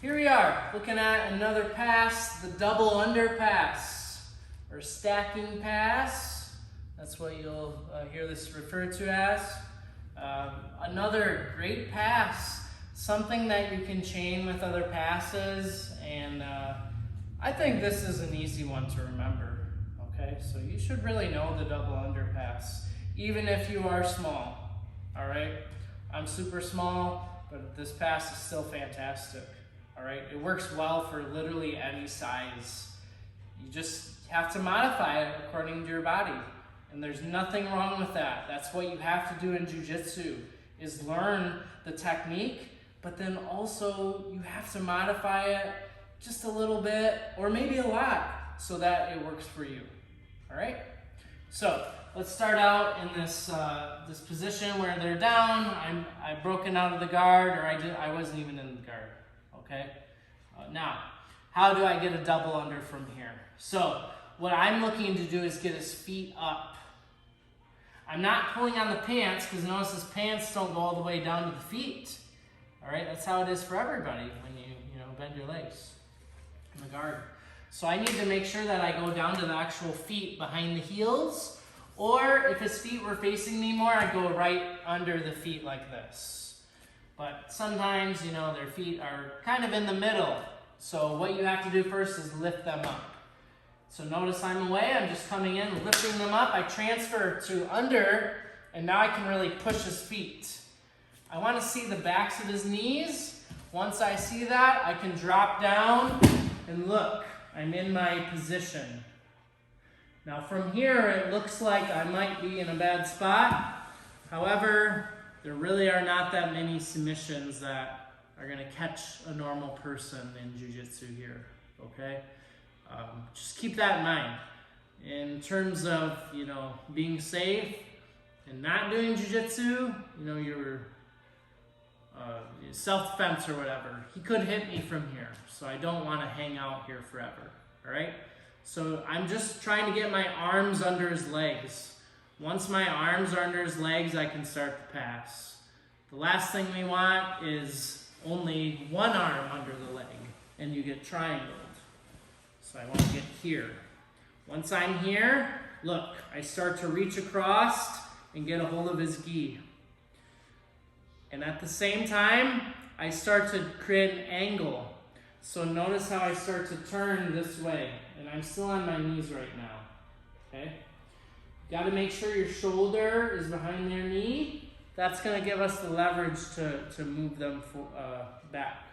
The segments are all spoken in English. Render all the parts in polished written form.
Here we are, looking at another pass, the double under pass, or stacking pass. That's what you'll hear this referred to as. Another great pass, something that you can chain with other passes, and I think this is an easy one to remember, okay? So you should really know the double under pass, even if you are small, all right? I'm super small, but this pass is still fantastic. All right, it works well for literally any size. You just have to modify it according to your body. And there's nothing wrong with that. That's what you have to do in jiu-jitsu, is learn the technique, but then also you have to modify it just a little bit, or maybe a lot, so that it works for you. All right? So let's start out in this this position where they're down. I've broken out of the guard, or I wasn't even in the guard. Okay, now, how do I get a double under from here? So, what I'm looking to do is get his feet up. I'm not pulling on the pants, because notice his pants don't go all the way down to the feet. All right, that's how it is for everybody when you bend your legs in the guard. So I need to make sure that I go down to the actual feet behind the heels, or if his feet were facing me more, I'd go right under the feet like this. But sometimes, their feet are kind of in the middle. So what you have to do first is lift them up. So notice I'm away, I'm just coming in, lifting them up. I transfer to under, and now I can really push his feet. I want to see the backs of his knees. Once I see that, I can drop down, and look, I'm in my position. Now from here, it looks like I might be in a bad spot. However, there really are not that many submissions that are going to catch a normal person in jiu-jitsu here, okay? Just keep that in mind. In terms of, being safe and not doing jiu-jitsu, your self-defense or whatever, he could hit me from here, so I don't want to hang out here forever, all right? So I'm just trying to get my arms under his legs. Once my arms are under his legs, I can start the pass. The last thing we want is only one arm under the leg, and you get triangled. So I want to get here. Once I'm here, look, I start to reach across and get a hold of his gi. And at the same time, I start to create an angle. So notice how I start to turn this way, and I'm still on my knees right now, okay? Got to make sure your shoulder is behind their knee. That's going to give us the leverage to move them back.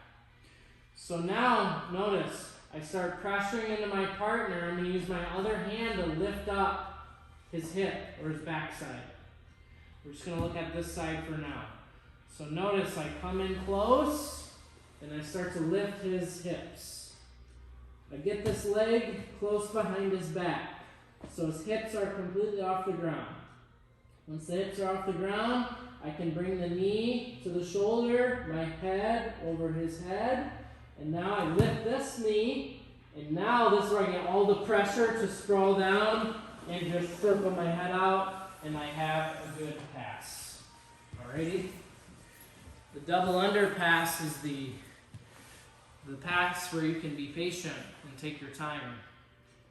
So now, notice, I start pressuring into my partner. I'm going to use my other hand to lift up his hip or his backside. We're just going to look at this side for now. So notice I come in close, and I start to lift his hips. I get this leg close behind his back, so his hips are completely off the ground. Once the hips are off the ground, I can bring the knee to the shoulder, my head over his head, and now I lift this knee, and now this is where I get all the pressure to scroll down and just circle my head out, and I have a good pass. Alrighty? The double under pass is the pass where you can be patient and take your time.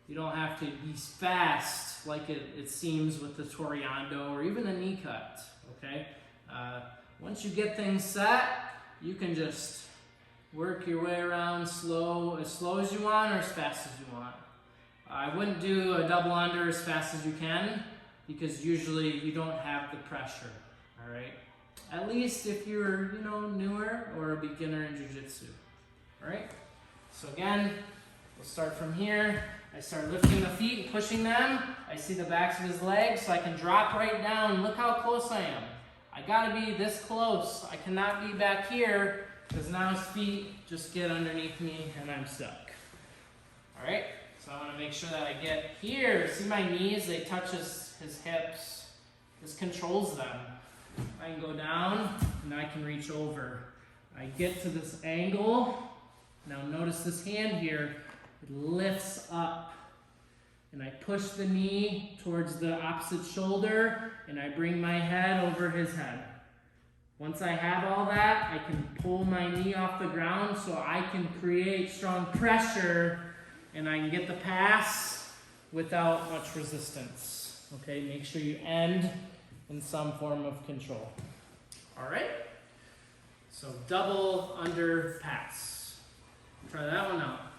You don't have to be fast like it seems with the Toreando or even a knee cut, okay? Once you get things set, you can just work your way around as slow as you want or as fast as you want. I wouldn't do a double under as fast as you can, because usually you don't have the pressure, all right? At least if you're, newer or a beginner in jiu-jitsu, all right? So again, we'll start from here. I start lifting the feet and pushing them. I see the backs of his legs, so I can drop right down. Look how close I am. I gotta be this close. I cannot be back here, because now his feet just get underneath me and I'm stuck. All right, so I wanna make sure that I get here. See my knees, they touch his hips. This controls them. I can go down and I can reach over. I get to this angle. Now notice this hand here, it lifts up, and I push the knee towards the opposite shoulder, and I bring my head over his head. Once I have all that, I can pull my knee off the ground so I can create strong pressure and I can get the pass without much resistance. Okay, make sure you end in some form of control. All right, so double under pass. Try that one out.